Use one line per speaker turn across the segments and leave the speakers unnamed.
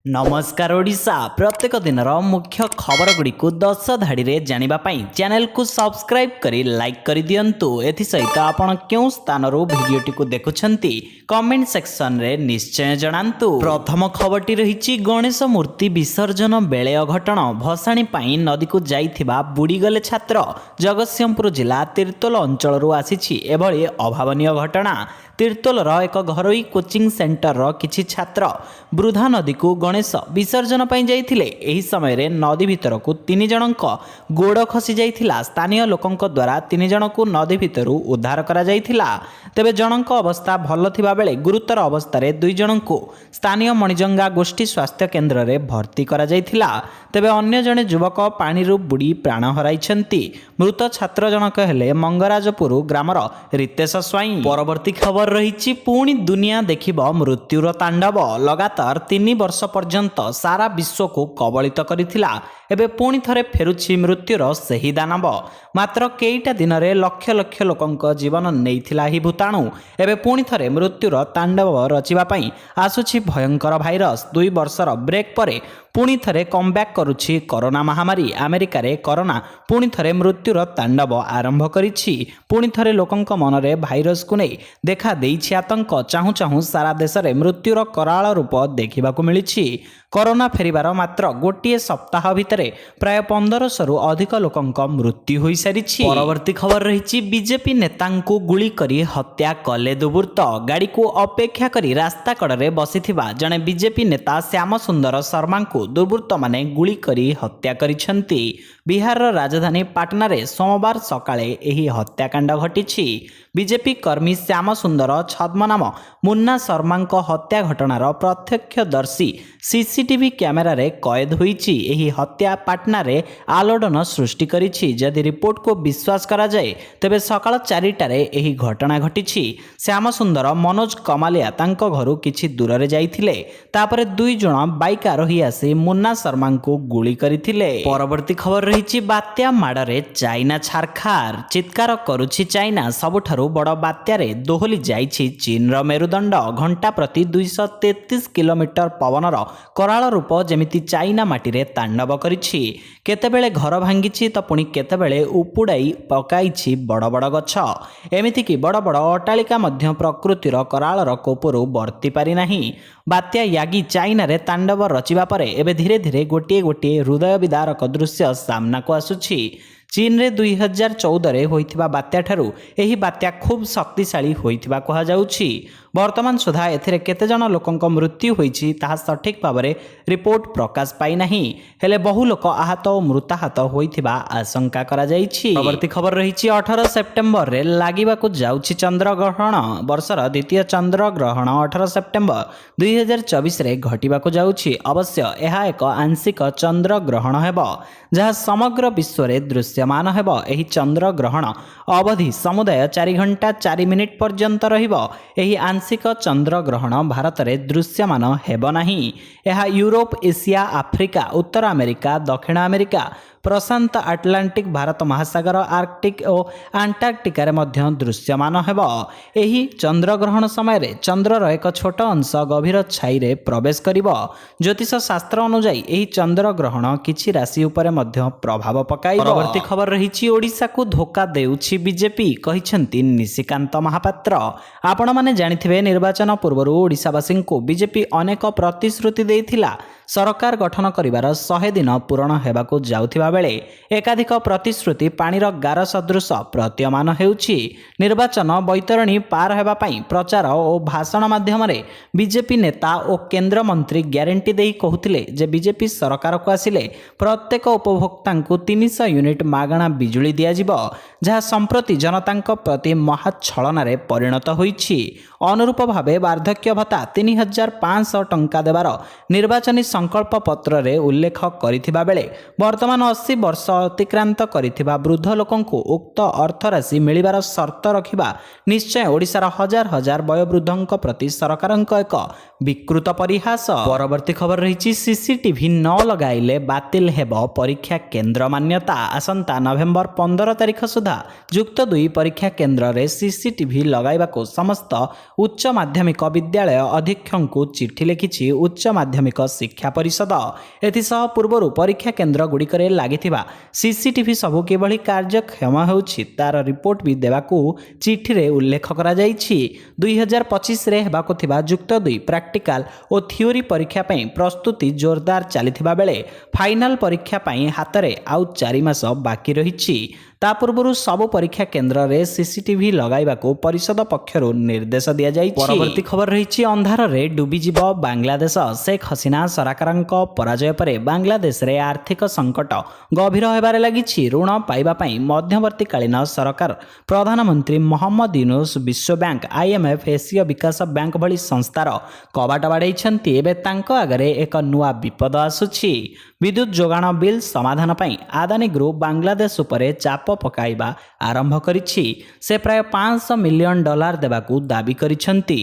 नमस्कार ओडिशा प्रत्येक दिन मुख्य खबर गुड़ी 10 धाड़ी जानिबा पाई चैनल को सब्सक्राइब करी लाइक कर दियंतु। एथि सहित आपण क्यों स्थान भिडियोटी को देखुछंती कमेंट सेक्शन रे निश्चय जणांतु। प्रथम खबरटी रहिछि गणेश मूर्ति विसर्जन बेले अघटन भसाणी पाई नदी को जाइथिबा बुड़ीगले छात्र। जगतसिंहपुर जिला तीर्तोल अंचल आसीछि एभली अभावनीय घटना। तीर्तोलर एक घरोई कोचिंग सेंटर किछि छात्र वृद्धा नदी को गणेश विसर्जन पाई जाइथिले। एही समय रे नदी भितर को 3 जनक गोड़ खसी जाइथिला। स्थानीय लोकंक द्वारा 3 जन को नदी भितर उद्धार करा जाइथिला। तेबे जनक अवस्था भल थिबा बेले गुरुतर अवस्था रे 2 जन को स्थानीय मणिजंगा गोष्ठी स्वास्थ्य केन्द्र रे भर्ती करा जाइथिला। तेबे अन्य जने युवक पानी रू बुड़ी प्राण हराइछंती। मृत छात्र जनक हेले मंगराजपुर ग्रामर रितेश स्वाई। परवर्ती खबर रही पुणी दुनिया देखिब मृत्युर तांडव। लगातार 3 वर्ष पर्यंत सारा विश्व को कबलित करिथिला। एबे पुणी थरे फेरुछि मृत्युर सही दानव। मात्र केईटा दिन रे लक्ष लक्ष लोकंक जीवन नेइथिला ही भूताणु। एबे पुणी थरे मृत्युर तांडव रचिबा पई आसुछि भयंकर भाइरस। 2 वर्षर ब्रेक परे पुणी थरे कमबैक करुछि कोरोना महामारी। अमेरिका रे कोरोना पुणी थरे मृत्युर तांडव आरंभ करिछि। पुणी थरे लोकंक मनरे भाइरस को नै देखा देइछि आतंक। चाहू चाहू सारा देश रे मृत्युर कराल रूप देखिबाकू मिलिछि। कोरोना फेरिबार मात्र गोटिए सप्ताह भितरे प्राय 1500 रु अधिक लोकंक मृत्यु होई सारिछि। परवर्ती खबर रहिछि बीजेपी नेतांकू गुली करी हत्या कले दुर्बृत्त। गाड़ी को अपेक्षा करी रास्ता कड़े बसिथिबा जने बीजेपी नेता श्याम सुंदर शर्मा को दुर्बृत्त माने गुली करी हत्या करिछंती। बिहार राजधानी पाटना रे सोमवार सकाळे एही हत्याकांड घटिछि। बीजेपी कर्मी श्याम सुंदर छद्म नाम मुन्ना शर्मा हत्या घटनार प्रत्यक्षदर्शी सीसीटीवी कैमेरा रे कैद होईछि। एही हत्या पाटना रे आलोड़न सृष्टि करिछि। जदि रिपोर्ट को विश्वास करा जाए तेबे सकाळ 4टारे एही घटना घटिछि। श्याम सुंदर मनोज कमालिया तांको घरु किछि दूर रे जाइथिले। तापरे 2 जण बाइक आरोही आसी मुन्ना शर्मा को गुली करिथिले। परवर्ती खबर रहिछि बात्या माडरे चाइना छारखार। चित्कार करुछि चाइना। सबुठारु बड़ बात्या रे दोहली जाइछि चीन रो मेरुदंड। घंटा प्रति 233 किलोमीटर पवनर कराल रूप जेमिति चाइना माटी रे तांडव करिछि। केतेबेले घर भांगिछि तो पुणी केतेबेले उपुडाई पकाइछि बड़ बड़ गछ। एमिति कि बड़ बड़ अट्टालिका मध्य प्रकृतिर करालर कोपरु बर्ती पारि नाही। बात्या यागी चाइना रे तांडव रचिबा परे एबे धीरे धीरे गोटिए गोटिए हृदय विदारक दृश्य सामना को आसुछि। चीन रे 2014 रे होइथिबा बात्या ठारू एही बात्या खूब शक्तिशाली होइथिबा कहा जाउछि। वर्तमान सुधा एथिरे केते जन लोकंक मृत्यु होइछि ताहा सठिक भाबरे रिपोर्ट प्रकाश पाई नाही। हेले बहु लोक आहत और मृताहत होइथिबा आशंका करा जाइछि। परवर्ती खबर रहिछि 18 सेप्टेम्बर रे लागिबाकू जाउछि चंद्र ग्रहण। वर्षर द्वितीय चंद्र ग्रहण 18 सेप्टेम्बर 2024 रे घटिबाकू जाउछि। अवश्य एहा एक आंशिक चंद्र ग्रहण हेबो जहा समग्र विश्व रे दृश्यमान हेबो। एही चंद्र ग्रहण अवधि समुदाय 4 घंटा 4 मिनिट पर्यंत रहिबो। एही आंशिक चंद्र ग्रहण भारत रे दृश्यमान हेबो नाही। एहा यूरोप, एशिया, आफ्रिका, उत्तर अमेरिका, दक्षिण अमेरिका, प्रशांत आटलांटिक, भारत महासागर, आर्कटिक और अंटार्कटिका रे मध्य दृश्यमान हेबो। एही चंद्र ग्रहण समय रे चंद्रर एक छोट अंश गभीर छाई रे प्रवेश करिबो। ज्योतिष शास्त्र अनुसार एही चंद्र ग्रहण किछि राशि उपरे मध्य प्रभाव पकाइबो। परवर्ती खबर रहिछि ओडिसा को धोखा देउछि बीजेपी कहिसंती निशिकांत महापात्र। आपण माने जानिथिबे निर्वाचन पूर्व ओडिसावासी को बीजेपी अनेक प्रतिश्रुति देइथिला। सरकार गठन करिवार 100 दिन पूर्ण हेबाकू जाउथिबा बेले एकाधिक प्रतिश्रुति पाणीर गार सदृश प्रतीयमान हेउछि। निर्वाचन बैतरणी पार हेबा पई प्रचार और भाषण माध्यम रे बीजेपी नेता और केंद्र मंत्री ग्यारंटी देई कहउथिले जे बीजेपी सरकार को आसिले प्रत्येक उपभोक्ता को 300 यूनिट मागणा बिजुली दिया जिवो, जहा संप्रति जनतांक प्रति महाछलना रे परिणत होईछि। अनुरूप भावे वार्धक्य भत्ता 3500 टंका देवार निर्वाचनी संकल्प पत्र रे उल्लेख करिथिबा बेले वर्तमान 80 वर्ष अतिक्रांत करिथिबा वृद्ध लोकंकु उक्त अर्थराशि मिलिबार शर्त रखिबा निश्चय ओडिसार हजार हजार वयोवृद्धंक प्रति सरकारंक एक विकृत परिहास। परवर्ती खबर रही सीसीटीवी न लगाइले बातिल हेब परीक्षा केन्द्र मान्यता। आसंता ଆସନ୍ତା ନଭେମ୍ବର 15 ତାରିଖ ସୁଦ୍ଧା ଯୁକ୍ତ 2 ପରୀକ୍ଷା କେନ୍ଦ୍ରରେ ସିସିଟିଭି ଲଗାଇବାକୁ ସମସ୍ତ ଉଚ୍ଚ ମାଧ୍ୟମିକ ବିଦ୍ୟାଳୟ ଅଧୀକ୍ଷଙ୍କୁ ଚିଠି ଲେଖିଛି ଉଚ୍ଚ ମାଧ୍ୟମିକ ଶିକ୍ଷା ପରିଷଦ। ଏଥିସହ ପୂର୍ବରୁ ପରୀକ୍ଷା କେନ୍ଦ୍ର ଗୁଡ଼ିକରେ ଲାଗିଥିବା ସିସିଟିଭି ସବୁ କିଭଳି କାର୍ଯ୍ୟକ୍ଷମ ହେଉଛି ତାର ରିପୋର୍ଟ ବି ଦେବାକୁ ଚିଠିରେ ଉଲ୍ଲେଖ କରାଯାଇଛି। 2025ରେ ହେବାକୁ ଥିବା ଯୁକ୍ତ 2 ପ୍ରାକ୍ଟିକାଲ ଓ ଥିଓରି ପରୀକ୍ଷା ପାଇଁ ପ୍ରସ୍ତୁତି ଜୋରଦାର ଚାଲିଥିବା ବେଳେ ଫାଇନାଲ ପରୀକ୍ଷା ପାଇଁ ହାତରେ ଆଉ 4 ମାସ ବାକି ରହିଛି। ତା ପୂର୍ବରୁ ସବୁ ପରୀକ୍ଷା କେନ୍ଦ୍ରରେ ସିସିଟିଭି ଲଗାଇବାକୁ ପରିଷଦ ପକ୍ଷରୁ ନିର୍ଦ୍ଦେଶ ଦିଆଯାଇଛି। ପରବର୍ତ୍ତୀ ଖବର ରହିଛି ଅନ୍ଧାରରେ ଡୁବିଯିବ ବାଂଲାଦେଶ। ଶେଖ୍ ହସିନା ସରକାରଙ୍କ ପରାଜୟ ପରେ ବାଂଲାଦେଶରେ ଆର୍ଥିକ ସଂକଟ ଗଭୀର ହେବାରେ ଲାଗିଛି। ଋଣ ପାଇବା ପାଇଁ ମଧ୍ୟବର୍ତ୍ତୀକାଳୀନ ସରକାର ପ୍ରଧାନମନ୍ତ୍ରୀ ମହମ୍ମଦ ୟୁନୁସ ବିଶ୍ୱବ୍ୟାଙ୍କ IMF ଏସୀୟ ବିକାଶ ବ୍ୟାଙ୍କ ଭଳି ସଂସ୍ଥାର କବାଟ ବାଡ଼େଇଛନ୍ତି। ଏବେ ତାଙ୍କ ଆଗରେ ଏକ ନୂଆ ବିପଦ ଆସୁଛି। ବିଦ୍ୟୁତ୍ ଯୋଗାଣ ବିଲ୍ ସମାଧାନ ପାଇଁ ଆଦାନୀ ଗ୍ରୁପ ବାଂଲାଦେଶ ଉପରେ ଚାପ ପକାଇବା ଆରମ୍ଭ କରିଛି। ସେ ପ୍ରାୟ $500 ମିଲିୟନ ଦେବାକୁ ଦାବି କରିଛନ୍ତି।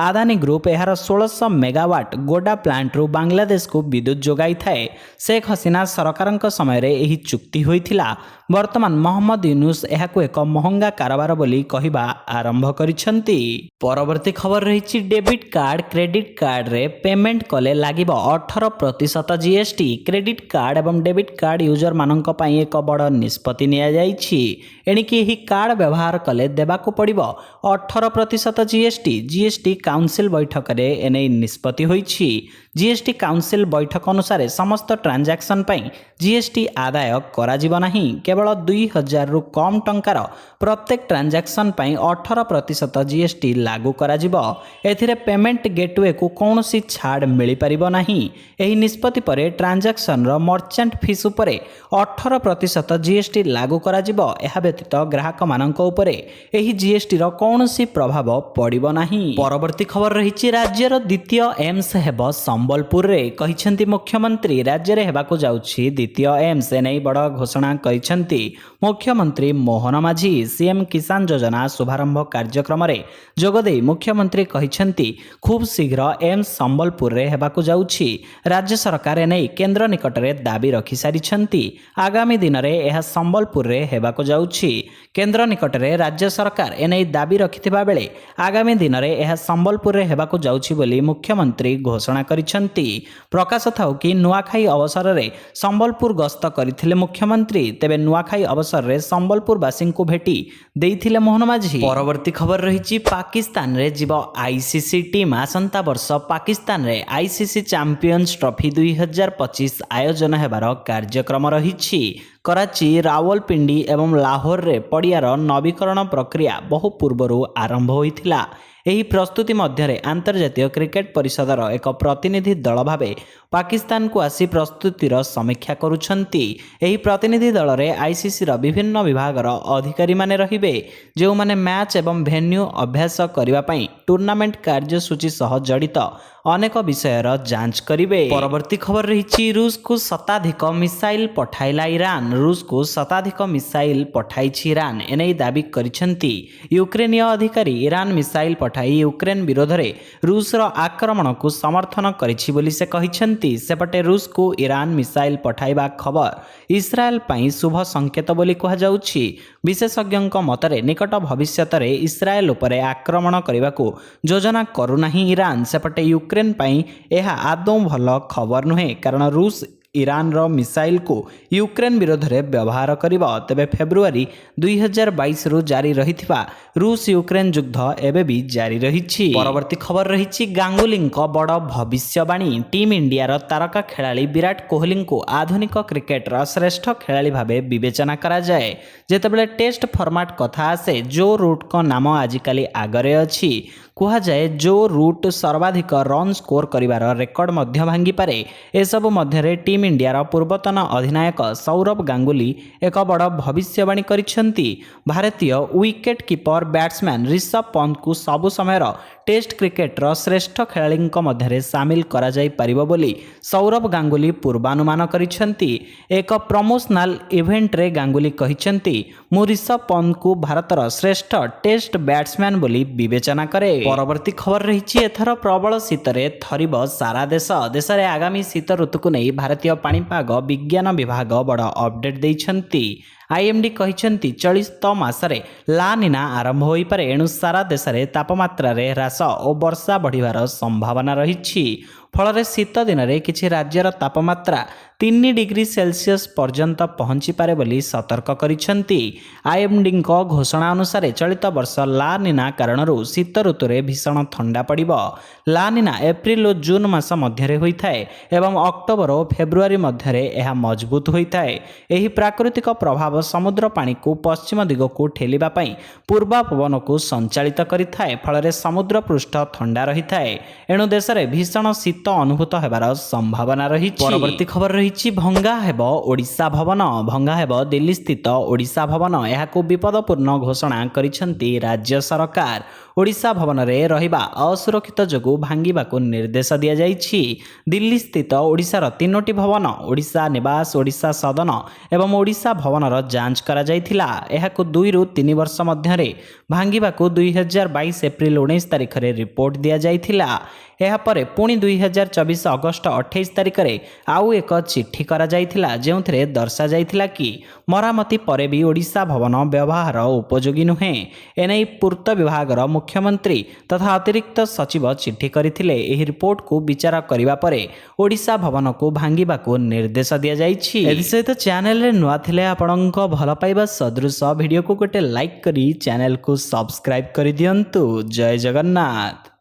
ଆଦାନୀ ଗ୍ରୁପ ଏହାର 1600 ମେଗାୱାଟ ଗୋଡା ପ୍ଲାଣ୍ଟରୁ ବାଂଲାଦେଶକୁ ବିଦ୍ୟୁତ୍ ଯୋଗାଇଥାଏ। ଶେଖ୍ ହସିନା ସରକାରଙ୍କ ସମୟରେ ଏହି ଚୁକ୍ତି ହୋଇଥିଲା। ବର୍ତ୍ତମାନ ମହମ୍ମଦ ୟୁନୁସ ଏହାକୁ ଏକ ମହଙ୍ଗା କାରବାର ବୋଲି କହିବା ଆରମ୍ଭ କରିଛନ୍ତି। ପରବର୍ତ୍ତୀ ଖବର ରହିଛି ଡେବିଟ୍ କାର୍ଡ କ୍ରେଡିଟ୍ କାର୍ଡରେ ପେମେଣ୍ଟ କଲେ ଲାଗିବ 18% GST। କ୍ରେଡିଟ୍ କାର୍ଡ ଏବଂ ଡେବିଟ୍ କାର୍ଡ ୟୁଜରମାନଙ୍କ ପାଇଁ ଏକ ବଡ଼ ନିଷ୍ପତ୍ତି ନିଆଯାଇଛି। ଏଣିକି ଏହି କାର୍ଡ ବ୍ୟବହାର କଲେ ଦେବାକୁ ପଡ଼ିବ 18% GST। GST କାଉନସିଲ ବୈଠକରେ ଏନେଇ ନିଷ୍ପତ୍ତି ହୋଇଛି। GST କାଉନସିଲ ବୈଠକ ଅନୁସାରେ ସମସ୍ତ ଟ୍ରାଞ୍ଜାକ୍ସନ ପାଇଁ GST ଆଦାୟ କରାଯିବ ନାହିଁ। କେବଳ 2000ରୁ କମ୍ ଟଙ୍କାର ପ୍ରତ୍ୟେକ ଟ୍ରାଞ୍ଜାକ୍ସନ ପାଇଁ 18% GST ଲାଗୁ କରାଯିବ। ଏଥିରେ ପେମେଣ୍ଟ ଗେଟୱେକୁ କୌଣସି ଛାଡ଼ ମିଳିପାରିବ ନାହିଁ। ଏହି ନିଷ୍ପତ୍ତି ପରେ ଟ୍ରାଞ୍ଜାକ୍ସନର ମର୍ଚାଣ୍ଟ ଫିସ୍ ଉପରେ 18% GST ଲାଗୁ କରାଯିବ। ଏହା ବ୍ୟତୀତ ଗ୍ରାହକମାନଙ୍କ ଉପରେ ଏହି GSTର କୌଣସି ପ୍ରଭାବ ପଡ଼ିବ ନାହିଁ। ପରବର୍ତ୍ତୀ ଖବର ରହିଛି ରାଜ୍ୟର ଦ୍ୱିତୀୟ ଏମ୍ସ ହେବ ସମ୍ବଲପୁରରେ, କହିଛନ୍ତି ମୁଖ୍ୟମନ୍ତ୍ରୀ। ରାଜ୍ୟରେ ହେବାକୁ ଯାଉଛି ଦ୍ୱିତୀୟ ଏମ୍ସ, ଏନେଇ ବଡ଼ ଘୋଷଣା କରିଛନ୍ତି ମୁଖ୍ୟମନ୍ତ୍ରୀ ମୋହନ ମାଝୀ। ସିଏମ୍ କିଷାନ ଯୋଜନା ଶୁଭାରମ୍ଭ କାର୍ଯ୍ୟକ୍ରମରେ ଯୋଗଦେଇ ମୁଖ୍ୟମନ୍ତ୍ରୀ କହିଛନ୍ତି ଖୁବ୍ ଶୀଘ୍ର ଏମ୍ସ ସମ୍ବଲପୁରରେ ହେବାକୁ ଯାଉଛି। ରାଜ୍ୟ ସରକାର ଏନେଇ କେନ୍ଦ୍ର ନିକଟରେ ଦାବି ରଖିସାରିଛନ୍ତି। ଆଗାମୀ ଦିନରେ ଏହା ସମ୍ବଲପୁରରେ ହେବାକୁ ଯାଉଛି। କେନ୍ଦ୍ର ନିକଟରେ ରାଜ୍ୟ ସରକାର ଏନେଇ ଦାବି ରଖିଥିବା ବେଳେ ଆଗାମୀ ଦିନରେ ଏହା ସମ୍ବଲପୁରରେ ହେବାକୁ ଯାଉଛି ବୋଲି ମୁଖ୍ୟମନ୍ତ୍ରୀ ଘୋଷଣା କରିଛନ୍ତି। ପ୍ରକାଶ ଥାଉ କି ନୂଆଖାଇ ଅବସରରେ ସମ୍ବଲପୁର ଗସ୍ତ କରିଥିଲେ ମୁଖ୍ୟମନ୍ତ୍ରୀ। ତେବେ ନୂଆଖାଇ ଅବସରରେ ସମ୍ବଲପୁରବାସୀଙ୍କୁ ଭେଟି ଦେଇଥିଲେ ମୋହନ ମାଝୀ। ପରବର୍ତ୍ତୀ ଖବର ରହିଛି ପାକିସ୍ତାନରେ ଯିବ ICC ଟିମ୍। ଆସନ୍ତା ବର୍ଷ ପାକିସ୍ତାନରେ ICC ଚାମ୍ପିୟନ୍ସ ଟ୍ରଫି 2025 ଆୟୋଜନ ହେବାର କାର୍ଯ୍ୟକ୍ରମ ରହିଛି। କରାଚି, ରାୱଲପିଣ୍ଡି ଏବଂ ଲାହୋରରେ ପଡ଼ିଆର ନବୀକରଣ ପ୍ରକ୍ରିୟା ବହୁ ପୂର୍ବରୁ ଆରମ୍ଭ ହୋଇଥିଲା। ଏହି ପ୍ରସ୍ତୁତି ମଧ୍ୟରେ ଆନ୍ତର୍ଜାତୀୟ କ୍ରିକେଟ ପରିଷଦର ଏକ ପ୍ରତିନିଧି ଦଳ ଭାବେ ପାକିସ୍ତାନକୁ ଆସି ପ୍ରସ୍ତୁତିର ସମୀକ୍ଷା କରୁଛନ୍ତି। ଏହି ପ୍ରତିନିଧି ଦଳରେ ICCର ବିଭିନ୍ନ ବିଭାଗର ଅଧିକାରୀମାନେ ରହିବେ, ଯେଉଁମାନେ ମ୍ୟାଚ୍ ଏବଂ ଭେନ୍ୟୁ ଅଭ୍ୟାସ କରିବା ପାଇଁ ଟୁର୍ଣ୍ଣାମେଣ୍ଟ କାର୍ଯ୍ୟସୂଚୀ ସହ ଜଡ଼ିତ ଅନେକ ବିଷୟର ଯାଞ୍ଚ କରିବେ। ପରବର୍ତ୍ତୀ ଖବର ରହିଛି ରୁଷକୁ ଶତାଧିକ ମିସାଇଲ ପଠାଇଲା ଇରାନ। ରୁଷକୁ ଶତାଧିକ ମିସାଇଲ ପଠାଇଛି ଇରାନ, ଏନେଇ ଦାବି କରିଛନ୍ତି ୟୁକ୍ରେନୀୟ ଅଧିକାରୀ। ଇରାନ ମିସାଇଲ ପଠାଇ ୟୁକ୍ରେନ ବିରୋଧରେ ରୁଷର ଆକ୍ରମଣକୁ ସମର୍ଥନ କରିଛି ବୋଲି ସେ କହିଛନ୍ତି। ସେପଟେ ରୁଷକୁ ଇରାନ ମିସାଇଲ ପଠାଇବା ଖବର ଇସ୍ରାଏଲ ପାଇଁ ଶୁଭ ସଂକେତ ବୋଲି କୁହାଯାଉଛି। ବିଶେଷଜ୍ଞଙ୍କ ମତରେ ନିକଟ ଭବିଷ୍ୟତରେ ଇସ୍ରାଏଲ ଉପରେ ଆକ୍ରମଣ କରିବାକୁ ଯୋଜନା କରୁନାହିଁ ଇରାନ। ସେପଟେ ୟୁକ୍ରେନ ପାଇଁ ଏହା ଆଦୌ ଭଲ ଖବର ନୁହେଁ, କାରଣ ରୁଷ ଇରାନର ମିସାଇଲକୁ ୟୁକ୍ରେନ ବିରୋଧରେ ବ୍ୟବହାର କରିବ। ତେବେ ଫେବୃଆରୀ 2022ରୁ ଜାରି ରହିଥିବା ରୁଷ ୟୁକ୍ରେନ ଯୁଦ୍ଧ ଏବେ ବି ଜାରି ରହିଛି। ପରବର୍ତ୍ତୀ ଖବର ରହିଛି ଗାଙ୍ଗୁଲିଙ୍କ ବଡ଼ ଭବିଷ୍ୟବାଣୀ। ଟିମ୍ ଇଣ୍ଡିଆର ତାରକା ଖେଳାଳି ବିରାଟ କୋହଲିଙ୍କୁ ଆଧୁନିକ କ୍ରିକେଟର ଶ୍ରେଷ୍ଠ ଖେଳାଳି ଭାବେ ବିବେଚନା କରାଯାଏ। ଯେତେବେଳେ ଟେଷ୍ଟ ଫର୍ମାଟ କଥା ଆସେ ଜୋ ରୁଟ୍ଙ୍କ ନାମ ଆଜିକାଲି ଆଗରେ ଅଛି। କୁହାଯାଏ ଜୋ ରୁଟ୍ ସର୍ବାଧିକ ରନ୍ ସ୍କୋର କରିବାର ରେକର୍ଡ ମଧ୍ୟ ଭାଙ୍ଗିପାରେ। ଏସବୁ ମଧ୍ୟରେ ଟିମ୍ ଇଣ୍ଡିଆର ପୂର୍ବତନ ଅଧିନାୟକ ସୌରଭ ଗାଙ୍ଗୁଲି ଏକ ବଡ଼ ଭବିଷ୍ୟବାଣୀ କରିଛନ୍ତି। ଭାରତୀୟ ୱିକେଟ୍ କିପର ବ୍ୟାଟ୍ସମ୍ୟାନ୍ ରିଷଭ ପନ୍ତଙ୍କୁ ସବୁ ସମୟର ଟେଷ୍ଟ କ୍ରିକେଟର ଶ୍ରେଷ୍ଠ ଖେଳାଳିଙ୍କ ମଧ୍ୟରେ ସାମିଲ କରାଯାଇପାରିବ ବୋଲି ସୌରଭ ଗାଙ୍ଗୁଲି ପୂର୍ବାନୁମାନ କରିଛନ୍ତି। ଏକ ପ୍ରମୋସନାଲ ଇଭେଣ୍ଟରେ ଗାଙ୍ଗୁଲି କହିଛନ୍ତି ମୁଁ ରିଷଭ ପନ୍ତଙ୍କୁ ଭାରତର ଶ୍ରେଷ୍ଠ ଟେଷ୍ଟ ବ୍ୟାଟ୍ସମ୍ୟାନ୍ ବୋଲି ବିବେଚନା କରେ। ପରବର୍ତ୍ତୀ ଖବର ରହିଛି ଏଥର ପ୍ରବଳ ଶୀତରେ ଥରିବ ସାରା ଦେଶ। ଦେଶରେ ଆଗାମୀ ଶୀତ ଋତୁକୁ ନେଇ ଭାରତୀୟ ପାଣିପାଗ ବିଜ୍ଞାନ ବିଭାଗ ବଡ଼ ଅପଡେଟ୍ ଦେଇଛନ୍ତି। आईएमडी कहिसेंती चलित मासरे लानिना आरंभ होइपारे एणु सारा देश में तापमात्रा ह्रास और वर्षा बढ़िबार संभावना रही फल शीत दिन में किसी राज्यर तापमात्रा 3 डिग्री सेल्सियस पर्यंत पहुंची पारे बोली सतर्क करिसेंती। आईएमडी घोषणा अनुसार चलित वर्ष लानिना कारण शीत ऋतु में भीषण ठंडा पड़िबो। लानिना एप्रिल और जून मास मध्य होता है एवं अक्टोबर और फेब्रुआरी मध्य यह मजबूत होता है। यही प्राकृतिक प्रभाव समुद्र पानी को पश्चिम दिग को ठेलिबा पई पूर्वा पवन को संचालित करिथाए फल समुद्र पृष्ठ ठंडा रही है। एणु देश में भीषण शीत अनुभूत होबार संभावना रही। परवर्ती खबर रही भंगा हेब ओडिशा भवन। भंगा हेब दिल्ली स्थित ओडिशा भवन यहाकू विपदपूर्ण घोषणा करिसेंती राज्य सरकार। ओडिशा भवन में रहिबा असुरक्षित जोगु भांगिबाकू निर्देश दिया जाइछि। दिल्ली स्थित ओडिशार 3टी भवन ओडिशा निवास ओडिशा सदन एवं ओडिशा भवनर जांच करा जाइथिला। एहाकू 2 ରୁ 3 वर्ष मध्यरे भांगिबाकू 2022 एप्रिल 19 तारिख रे रिपोर्ट दिया जाइथिला। एहापरे पुणी 2024 अगस्ट 28 तारिख रे आउ एक चिट्ठी करा जाइथिला जेउथरे दर्शा जाइथिला कि मरामती परे भी ओडिशा भवन व्यवहार उपयोगी नुहे। एनै पूर्त विभागर मुख्यमंत्री तथा अतिरिक्त सचिव चिट्ठी करथिले। एही रिपोर्ट को विचार करिबा परे ओडिशा भवन को भांगिबाकू निर्देश दिया जाइछि। एदि सहित चैनल रे नुआ थिले आपणको भल पाइबा सदृश वीडियो को गोटे लाइक करी चैनल को सब्सक्राइब करि दियंतु। जय जगन्नाथ।